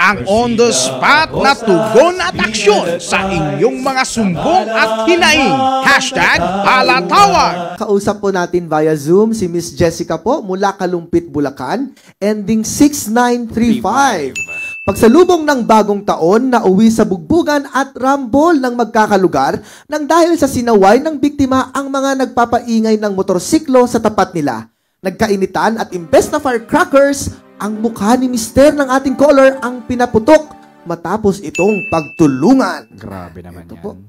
ang on-the-spot na tugon at aksyon sa inyong mga sumbong at hinaing. #palatawag. Kausap po natin via Zoom si Miss Jessica po mula Kalumpit, Bulacan, ending 6935. Pagsalubong ng bagong taon na uwi sa bugbugan at rambol ng magkakalugar nang dahil sa sinaway ng biktima ang mga nagpapaingay ng motorsiklo sa tapat nila. Nagkainitan at imbes na firecrackers, ang mukha ni mister ng ating caller ang pinaputok matapos itong pagtulungan. Grabe naman Ito yan. po.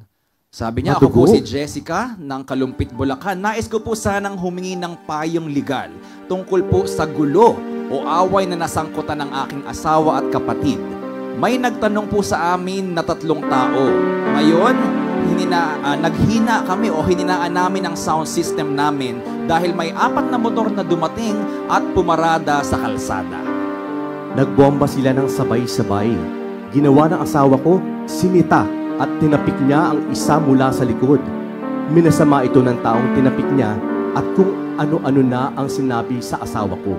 Sabi niya, ako po si Jessica ng Kalumpit, Bulacan. Nais ko po sanang humingi ng payong legal tungkol po sa gulo o away na nasangkutan ng aking asawa at kapatid. May nagtanong po sa amin na 3 tao. Ngayon, naghina kami o hininaan namin ang sound system namin dahil may 4 na motor na dumating at pumarada sa kalsada. Nagbomba sila ng sabay-sabay. Ginawa ng asawa ko, sinita at tinapik niya ang isa mula sa likod. Minasama ito ng taong tinapik niya at kung ano-ano na ang sinabi sa asawa ko.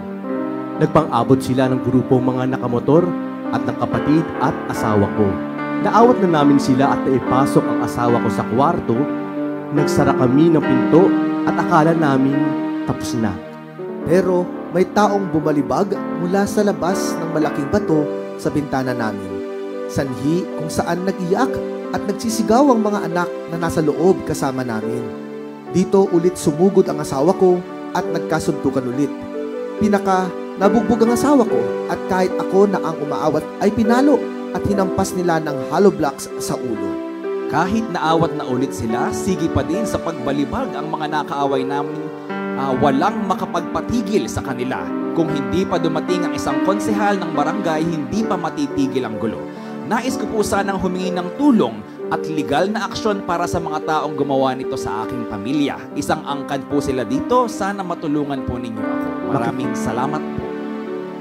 Nagpang-abot sila ng grupong mga nakamotor at ng kapatid at asawa ko. Naawat na namin sila at naipasok ang asawa ko sa kwarto. Nagsara kami ng pinto at akala namin tapos na. Pero may taong bumalibag mula sa labas ng malaking bato sa bintana namin. Sanhi kung saan nag-iyak at nagsisigaw ang mga anak na nasa loob kasama namin. Dito ulit sumugod ang asawa ko at nagkasuntukan ulit. Nabugbog ang asawa ko at kahit ako na ang umaawat ay pinalo at hinampas nila ng hollow blocks sa ulo. Kahit naawat na ulit sila, sige pa din sa pagbalibag ang mga nakaaway namin. Walang makapagpatigil sa kanila. Kung hindi pa dumating ang isang konsehal ng barangay, hindi pa matitigil ang gulo. Nais ko po sanang humingi ng tulong at legal na aksyon para sa mga taong gumawa nito sa aking pamilya. Isang angkan po sila dito. Sana matulungan po ninyo ako. Maraming salamat po.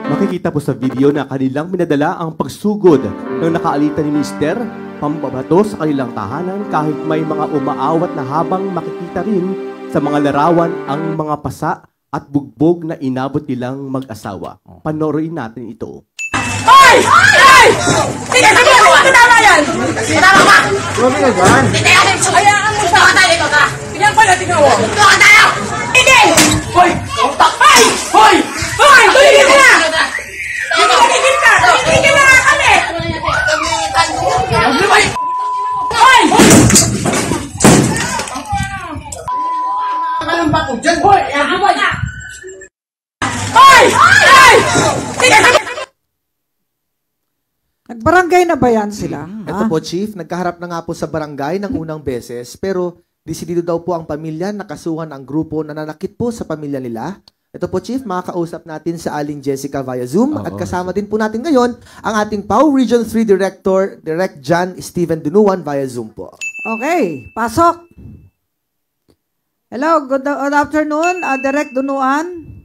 Makikita po sa video na kanilang minadala ang pagsugod ng nakaalitan ni Mister, pambabato sa kanilang tahanan kahit may mga umaawat na habang makikita rin sa mga larawan ang mga pasa at bugbog na inabot nilang mag-asawa. Panoorin natin ito. Hoy! Hoy! Tingnan mo! Tama yan! Tama ba? Grabe na dyan. Hayaan mo siya! Tayo dito ka! Tingnan ko na, tingnan mo! Ito ka tayo! Hindi! Hoy! Hoy! Hoy! Hoy! Tumigil ka na! Tumigil ka! Tumigil na kami! Hoy! Hoy! Anong bato dyan? Hoy! Hoy! Hoy! Tingnan mo! Nagbarangay na ba yan sila? Ito po, Chief, nagkaharap na nga po sa barangay ng unang beses, pero desidido daw po ang pamilya na kasuhan ang grupo na nanakit po sa pamilya nila. Ito po, Chief, makakausap natin sa Aling Jessica via Zoom at kasama din po natin ngayon ang ating PAO Region 3 Director, Direct John Steven Dunuan via Zoom po. Okay, pasok. Hello, good afternoon, Direct Dunuan.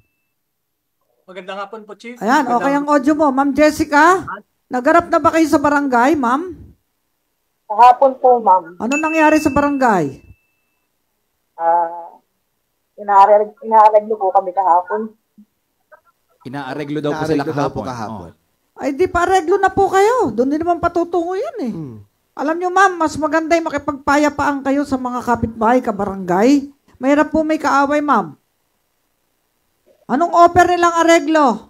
Magandang hapon po, Chief. Ayan, okay ang audio mo. Ma'am Jessica, nagarap na ba kayo sa barangay, ma'am? Kahapon po, ma'am. Ano nangyari sa barangay? Inaareglo po kami kahapon. Inaareglo daw po sila kahapon. Ay, di pa areglo na po kayo. Doon din naman patutungo yun eh. Alam nyo, ma'am, mas maganda yung makipagpayapaan kayo sa mga kapitbahay, kabarangay. Mahirap po may kaaway, ma'am. Anong offer nilang areglo?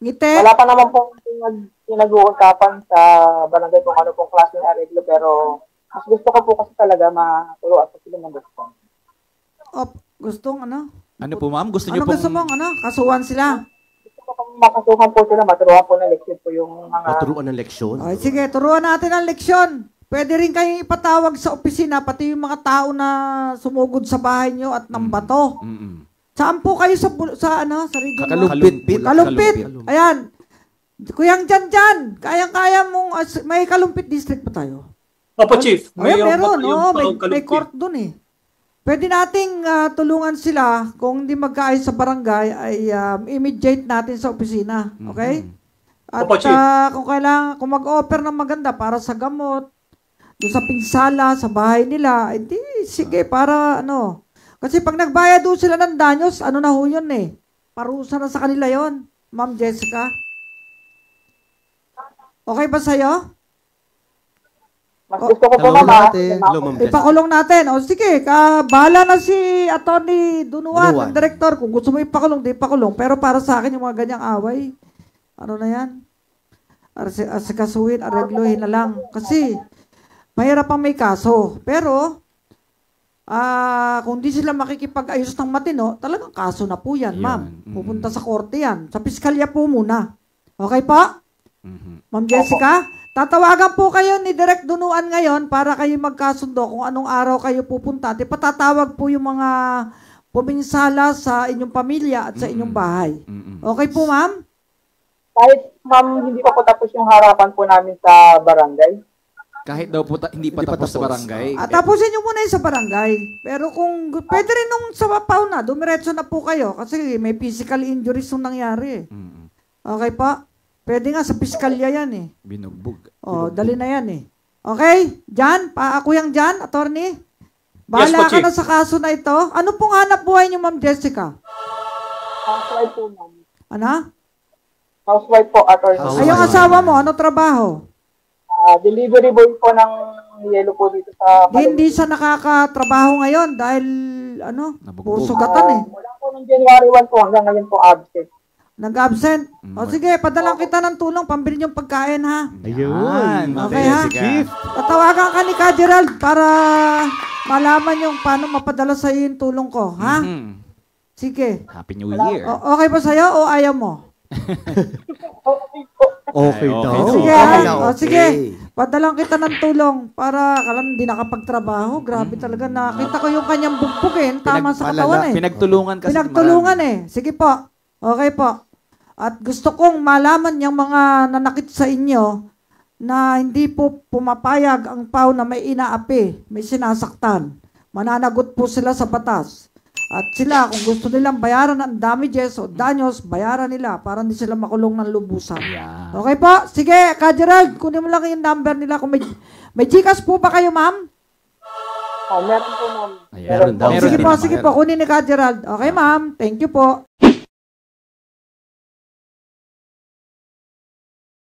Ngiti? Wala pa naman po pinag-uusapan sa barangay kung ano pong klase ng areglo, pero mas gusto ko po kasi talaga maturuan sa sila ng gusto. Gustong ano? Ano po, ma'am? Gusto niyo Ano pong... gusto mong ano? Kasuhan sila? Gusto ko pong makasuhan po sila, maturuan po ng leksyon po yung mga... Maturuan ng leksyon? Ay, sige, turuan natin ang leksyon. Pwede rin kayong ipatawag sa opisina, pati yung mga tao na sumugod sa bahay nyo at ng bato. Saan po kayo sa region mo? Kalumpit. Ayan. Kuyang dyan. Kayang-kaya mong, may Kalumpit district pa tayo. Opo, Chief. Meron, may court dun eh. Pwede nating tulungan sila kung hindi magkaayos sa barangay ay immediate natin sa opisina. Okay? At kung kailangan, kung mag-offer ng maganda para sa gamot, doon sa pinsala, sa bahay nila, edi sige, para ano. Kasi pag nagbayad doon sila ng danyos, ano na ho yun eh. Parusa na sa kanila yon, Ma'am Jessica. Okay ba sa'yo? Mas gusto ko po, Hello, ma'am. natin. Hello, Ma'am Jessica. Ipakulong natin. O sige, bahala na si Atty. Dunuan, Dunuan. ang director. Kung gusto mo ipakulong, di ipakulong. Pero para sa akin, yung mga ganyang away, ano na yan? Asikasuhin, aregluhin na lang. Kasi, mahirap ang may kaso. Pero, kung di sila makikipag-ayos ng matino, talagang kaso na po yan, ma'am. Pupunta sa korte yan. Sa piskalya po muna. Okay po? Ma'am Jessica? Tatawagan po kayo ni Direk Dunuan ngayon para kayo magkasundo kung anong araw kayo pupunta. At ipatatawag po yung mga puminsala sa inyong pamilya at sa inyong bahay. Okay po, ma'am? Kahit, ma'am, hindi pa po tapos yung harapan po namin sa barangay. Kahit daw po hindi pa tapos sa barangay. At tapusin nyo muna yung sa barangay. Pero kung pwede rin nung sa Papaw na, dumiretso na po kayo kasi may physical injuries nung nangyari. Okay po? Pwede nga sa piskalya yan eh. Binugbog. Dali na yan eh. Okay? Jan, Kuyang Jan, attorney? Bahala Yes po, ka na sa kaso na ito. Ano pong hanap buhay niyo, Ma'am Jessica? Housewife po, ma'am. Ano? Housewife po, attorney. Ay, yung asawa mo, ano trabaho? Delivery boy po ng yelo po dito sa... Hindi siya nakakatrabaho ngayon dahil, puro sugatan eh. Mula po ng January 1 po hanggang ngayon po absent. Nag-absent. O sige, padalang kita ng tulong, pambili yung pagkain ha. Ayun. Okay ha? Tatawagan ka ni Ka Gerald para malaman yung paano mapadala sa iyo yung tulong ko, ha? Sige. Happy New Year. Okay ba sa'yo o ayaw mo? Okay daw. Sige, okay ha? daw, O okay. sige. Padalang kita ng tulong para kalam hindi nakapagtrabaho. Grabe talaga. Nakita ko yung kanyang bugbugin. Tama sa katawan eh. Pinagtulungan kasi. Pinagtulungan eh. Sige po. Okay po. At gusto kong malaman yung mga nanakit sa inyo na hindi po pumapayag ang PAW na may inaapi, may sinasaktan. Mananagot po sila sa batas. At sila, kung gusto nilang bayaran ng damages o danyos, bayaran nila para hindi sila makulong ng lubusan. Yeah. Okay po? Sige, Ka Gerald, kunin mo lang yung number nila. Kung may Gcash po ba kayo, ma'am? Meron po, ma'am. Meron daw. Sige po, kunin ni Ka Gerald. Okay, ma'am. Thank you po.